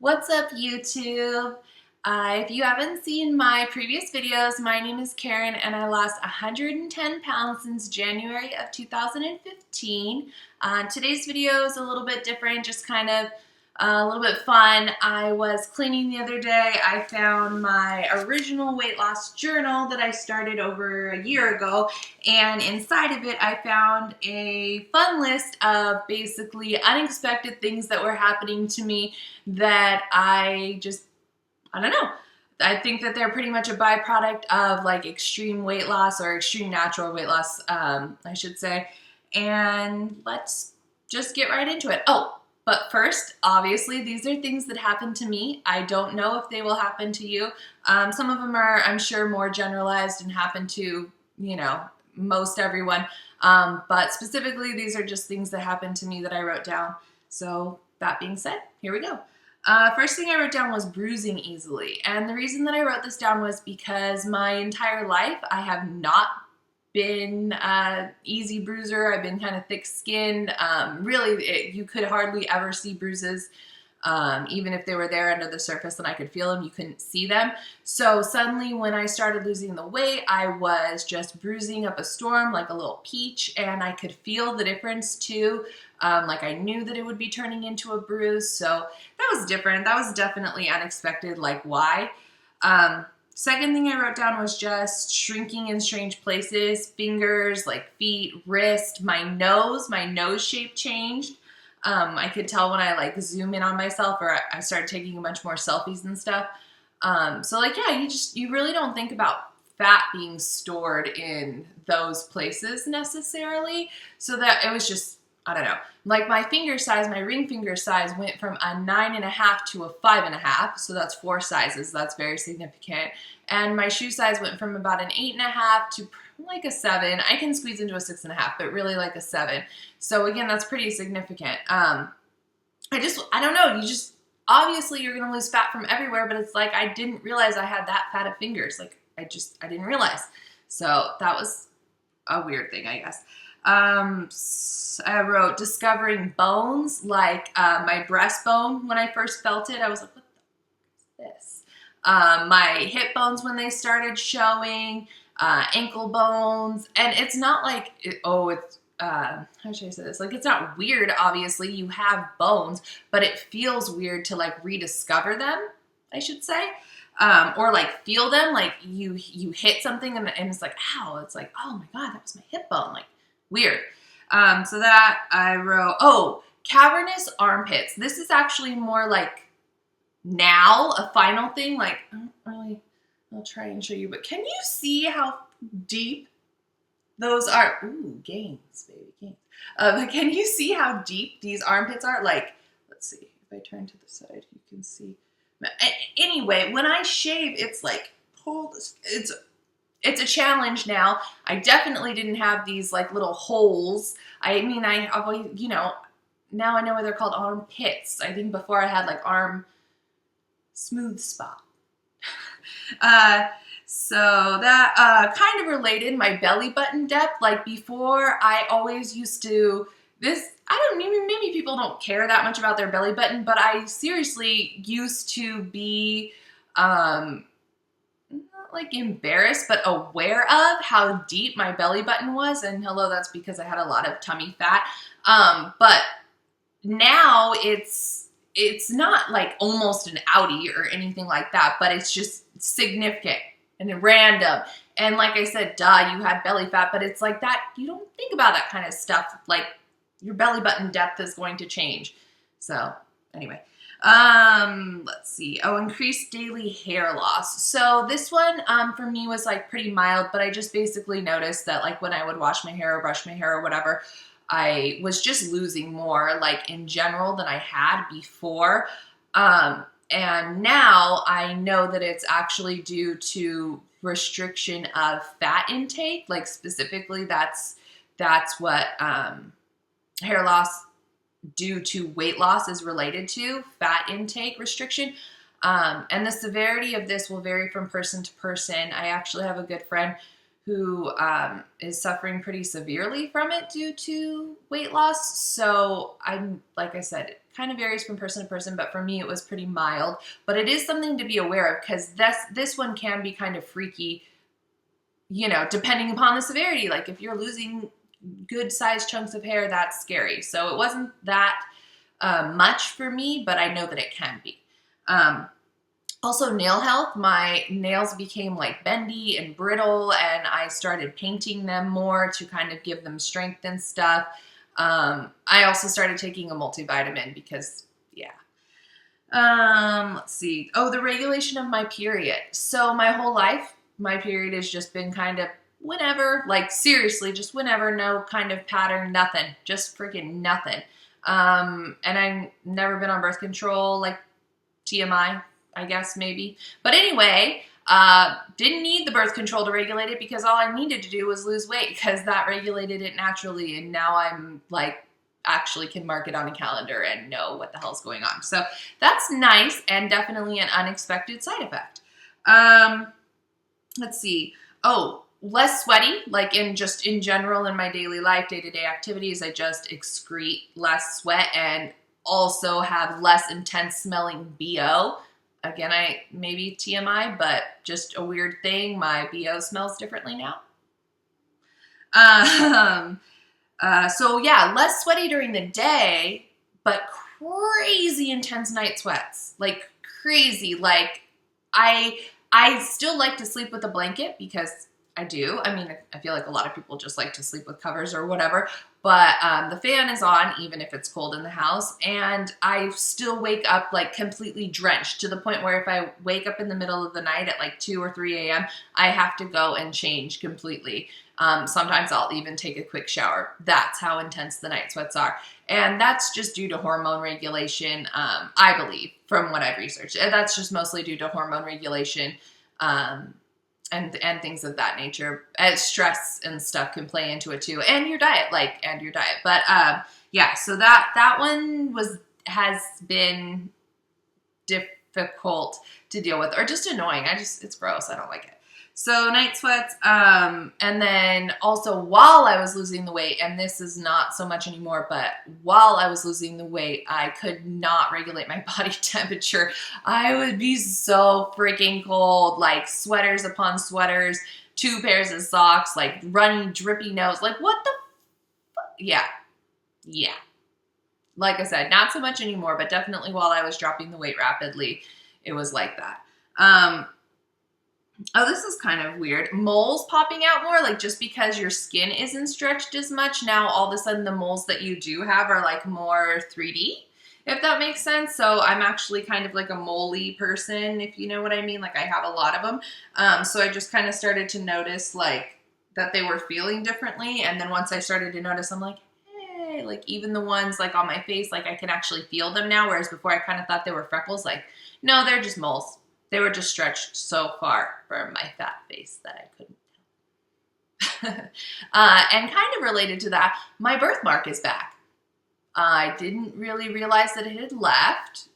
What's up, YouTube? If you haven't seen my previous videos, my name is Karen and I lost 110 pounds since January of 2015. Today's video is a little bit different, just kind of a little bit fun. I was cleaning the other day. I found my original weight loss journal that I started over a year ago, and inside of it I found a fun list of basically unexpected things that were happening to me that I don't know. I think that they're pretty much a byproduct of like extreme weight loss or extreme natural weight loss, I should say. And let's just get right into it. Oh, but first, obviously, these are things that happen to me. I don't know if they will happen to you. Some of them are, I'm sure, more generalized and happen to, most everyone. But specifically, these are just things that happened to me that I wrote down. So that being said, here we go. First thing I wrote down was bruising easily. And the reason that I wrote this down was because my entire life I have not been an easy bruiser. I've been kind of thick-skinned. Really, you could hardly ever see bruises. Even if they were there under the surface and I could feel them, you couldn't see them. So suddenly when I started losing the weight, I was just bruising up a storm like a little peach, and I could feel the difference too. Like I knew that it would be turning into a bruise. So that was different. That was definitely unexpected. Like, why? Second thing I wrote down was just shrinking in strange places, fingers, like feet, wrist, my nose shape changed. I could tell when I like zoom in on myself, or I started taking a bunch more selfies and stuff. So like, yeah, you really don't think about fat being stored in those places necessarily. So that it was just, I don't know, like my finger size, my ring finger size went from a 9.5 to a 5.5. So that's 4 sizes. That's very significant. And my shoe size went from about an 8.5 to like a 7. I can squeeze into a 6.5, but really like a 7. So again, that's pretty significant. I don't know. Obviously you're going to lose fat from everywhere, but it's like, I didn't realize I had that fat of fingers. Like I didn't realize. So that was a weird thing, I guess. I wrote discovering bones, like my breastbone. When I first felt it, I was like, what the fuck is this? My hip bones when they started showing, ankle bones, and it's not like, how should I say this? Like, it's not weird, obviously, you have bones, but it feels weird to like rediscover them, I should say. Or like feel them, like you hit something and it's like, ow, it's like, oh my God, that was my hip bone, like weird. So that I wrote, cavernous armpits. This is actually more like now a final thing. Like, I'll try and show you, but can you see how deep those are? Ooh, gains, baby, gains. Can you see how deep these armpits are? Like, let's see, if I turn to the side, you can see. Anyway, when I shave, it's like, it's a challenge now. I definitely didn't have these like little holes. I mean, I always, now I know what they're called, armpits. I think before I had like arm smooth spot. So that kind of related, my belly button depth. Like before, I always used to, maybe people don't care that much about their belly button, but I seriously used to be, not like embarrassed, but aware of how deep my belly button was. And hello, that's because I had a lot of tummy fat. But now it's not like almost an outie or anything like that, but it's just significant and random. And like I said, duh, you had belly fat, but it's like that, you don't think about that kind of stuff. Like your belly button depth is going to change. So anyway, let's see. Increased daily hair loss. So this one, for me was like pretty mild, but I just basically noticed that like when I would wash my hair or brush my hair or whatever, I was just losing more like in general than I had before. And now I know that it's actually due to restriction of fat intake. Like specifically that's what, hair loss due to weight loss is related to, fat intake restriction. And the severity of this will vary from person to person. I actually have a good friend who is suffering pretty severely from it due to weight loss. So I'm, like I said, kind of varies from person to person, but for me it was pretty mild. But it is something to be aware of, because this one can be kind of freaky, you know, depending upon the severity. Like if you're losing good sized chunks of hair, that's scary. So it wasn't that much for me, but I know that it can be. Also nail health, my nails became like bendy and brittle, and I started painting them more to kind of give them strength and stuff. I also started taking a multivitamin because, yeah. Let's see. Oh, the regulation of my period. So my whole life, my period has just been kind of whenever, like seriously, just whenever, no kind of pattern, nothing, just freaking nothing. And I've never been on birth control, like TMI, I guess, maybe. But anyway, didn't need the birth control to regulate it, because all I needed to do was lose weight, because that regulated it naturally. And now I'm like, actually can mark it on a calendar and know what the hell's going on. So that's nice, and definitely an unexpected side effect. Let's see. Oh, less sweaty, like in general in my daily life, day-to-day activities, I just excrete less sweat, and also have less intense smelling BO. Again, maybe TMI, but just a weird thing. My BO smells differently now. So yeah, less sweaty during the day, but crazy intense night sweats, like crazy. Like I still like to sleep with a blanket, because I do. I mean, I feel like a lot of people just like to sleep with covers or whatever, but the fan is on even if it's cold in the house, and I still wake up like completely drenched, to the point where if I wake up in the middle of the night at like 2 or 3 a.m., I have to go and change completely. Sometimes I'll even take a quick shower. That's how intense the night sweats are. And that's just due to hormone regulation, I believe, from what I've researched. That's just mostly due to hormone regulation, and things of that nature. As stress and stuff can play into it too, and your diet, But yeah, so that one has been difficult to deal with, or just annoying. It's gross. I don't like it. So night sweats, and then also while I was losing the weight, and this is not so much anymore, but while I was losing the weight, I could not regulate my body temperature. I would be so freaking cold, like sweaters upon sweaters, 2 pairs of socks, like runny, drippy nose, like what the yeah. Like I said, not so much anymore, but definitely while I was dropping the weight rapidly, it was like that. Oh, this is kind of weird. Moles popping out more, like just because your skin isn't stretched as much, now all of a sudden the moles that you do have are like more 3D, if that makes sense. So I'm actually kind of like a mole-y person, if you know what I mean. Like I have a lot of them. So I just kind of started to notice like that they were feeling differently. And then once I started to notice, I'm like, hey, like even the ones like on my face, like I can actually feel them now. Whereas before I kind of thought they were freckles. Like, no, they're just moles. They were just stretched so far from my fat face that I couldn't tell. And kind of related to that, my birthmark is back. I didn't really realize that it had left,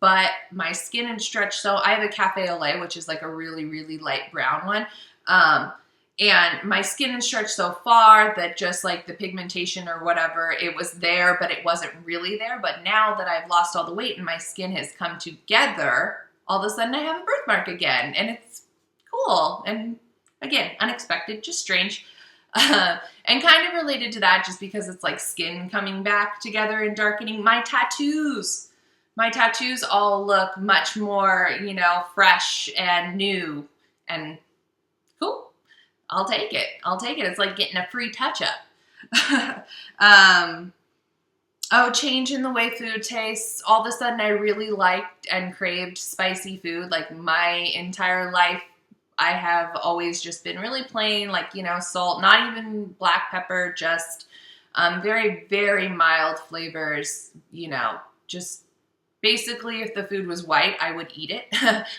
but my skin had stretched. So I have a cafe au lait, which is like a really, really light brown one. And my skin had stretched so far that just like the pigmentation or whatever, it was there, but it wasn't really there. But now that I've lost all the weight and my skin has come together, all of a sudden I have a birthmark again, and it's cool. And again, unexpected, just strange. And kind of related to that, just because it's like skin coming back together and darkening. My tattoos all look much more, you know, fresh and new and cool. I'll take it. It's like getting a free touch-up. Oh, change in the way food tastes. All of a sudden, I really liked and craved spicy food. Like my entire life, I have always just been really plain, like, you know, salt, not even black pepper, just very, very mild flavors, you know, just basically if the food was white, I would eat it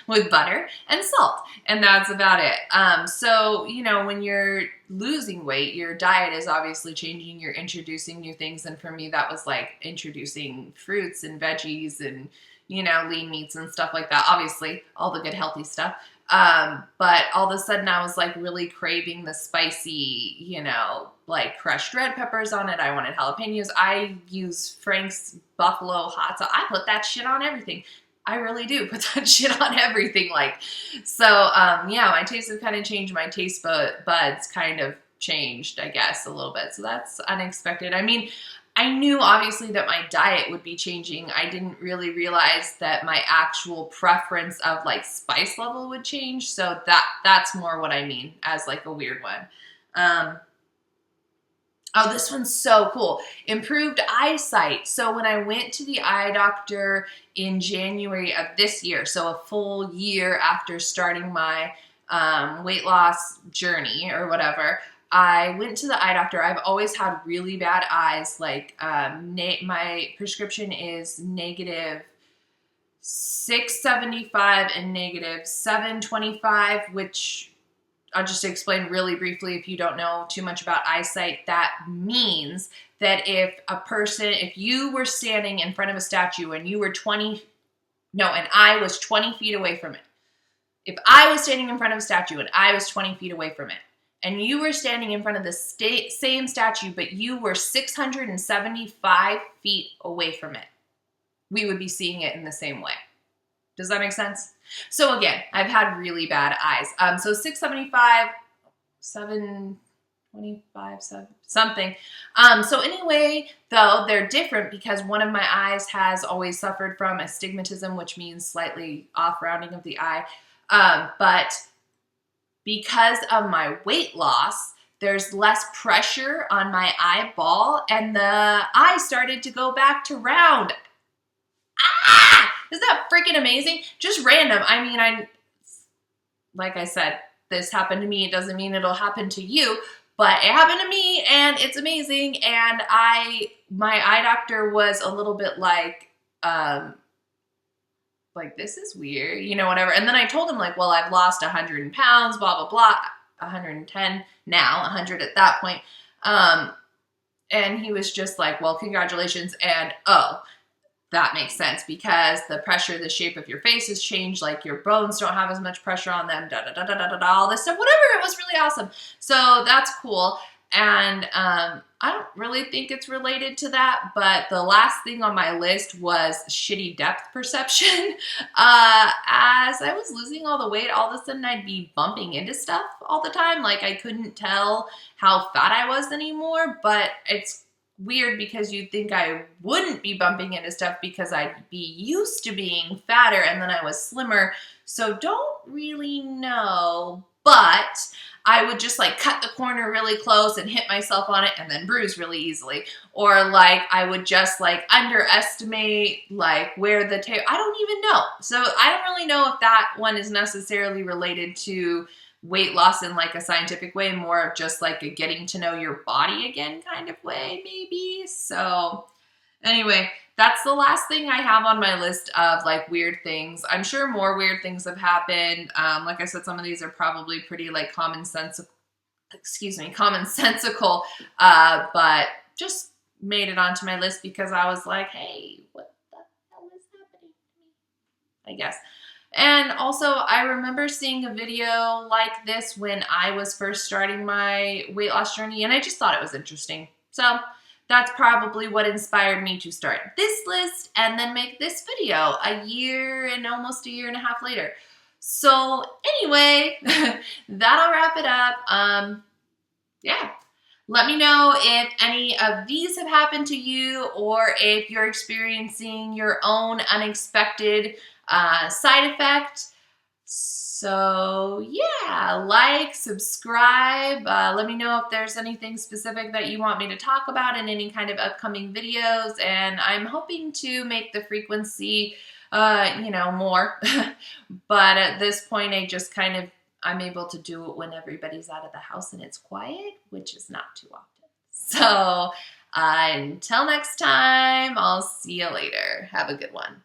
with butter and salt, and that's about it. So, you know, when you're losing weight, your diet is obviously changing, you're introducing new things, and for me, that was like introducing fruits and veggies and, you know, lean meats and stuff like that. Obviously, all the good healthy stuff. But all of a sudden I was like really craving the spicy, you know, like crushed red peppers on it. I wanted jalapenos. I use Frank's buffalo hot sauce. I put that shit on everything. I really do put that shit on everything. Like, so, yeah, my tastes have kind of changed. My taste buds kind of changed, I guess, a little bit. So that's unexpected. I mean, I knew obviously that my diet would be changing. I didn't really realize that my actual preference of like spice level would change. So that's more what I mean as like a weird one. Oh, this one's so cool. Improved eyesight. So when I went to the eye doctor in January of this year, so a full year after starting my weight loss journey or whatever, I went to the eye doctor. I've always had really bad eyes. Like my prescription is -675 and -725, which I'll just explain really briefly if you don't know too much about eyesight. That means that if you were standing in front of a statue and you were and I was 20 feet away from it. If I was standing in front of a statue and I was 20 feet away from it, and you were standing in front of the same statue, but you were 675 feet away from it, we would be seeing it in the same way. Does that make sense? So again, I've had really bad eyes. So 675, 725, something. So anyway, though, they're different because one of my eyes has always suffered from astigmatism, which means slightly off rounding of the eye. But because of my weight loss, there's less pressure on my eyeball and the eye started to go back to round. Ah! Isn't that freaking amazing? Just random. I mean, like I said, this happened to me. It doesn't mean it'll happen to you, but it happened to me and it's amazing. And my eye doctor was a little bit like, this is weird, you know, whatever. And then I told him like, well, I've lost 100 pounds, blah, blah, blah, 110 now, 100 at that point. And he was just like, well, congratulations. And, oh, that makes sense because the pressure, the shape of your face has changed. Like your bones don't have as much pressure on them, all this stuff, whatever. It was really awesome. So that's cool. And I don't really think it's related to that, but the last thing on my list was shitty depth perception. As I was losing all the weight, all of a sudden I'd be bumping into stuff all the time. Like I couldn't tell how fat I was anymore, but it's weird because you'd think I wouldn't be bumping into stuff because I'd be used to being fatter and then I was slimmer. So don't really know, but I would just like cut the corner really close and hit myself on it and then bruise really easily. Or like I would just like underestimate like where the tail, I don't even know. So I don't really know if that one is necessarily related to weight loss in like a scientific way, more of just like a getting to know your body again kind of way, maybe. So anyway, that's the last thing I have on my list of like weird things. I'm sure more weird things have happened. Like I said, some of these are probably pretty like commonsensical, but just made it onto my list because I was like, hey, what the hell is happening to me? I guess. And also, I remember seeing a video like this when I was first starting my weight loss journey, and I just thought it was interesting. So that's probably what inspired me to start this list and then make this video almost a year and a half later. So anyway, that'll wrap it up. Yeah. Let me know if any of these have happened to you or if you're experiencing your own unexpected side effect. So yeah, like, subscribe. Let me know if there's anything specific that you want me to talk about in any kind of upcoming videos. And I'm hoping to make the frequency, more. But at this point, I'm able to do it when everybody's out of the house and it's quiet, which is not too often. So until next time, I'll see you later. Have a good one.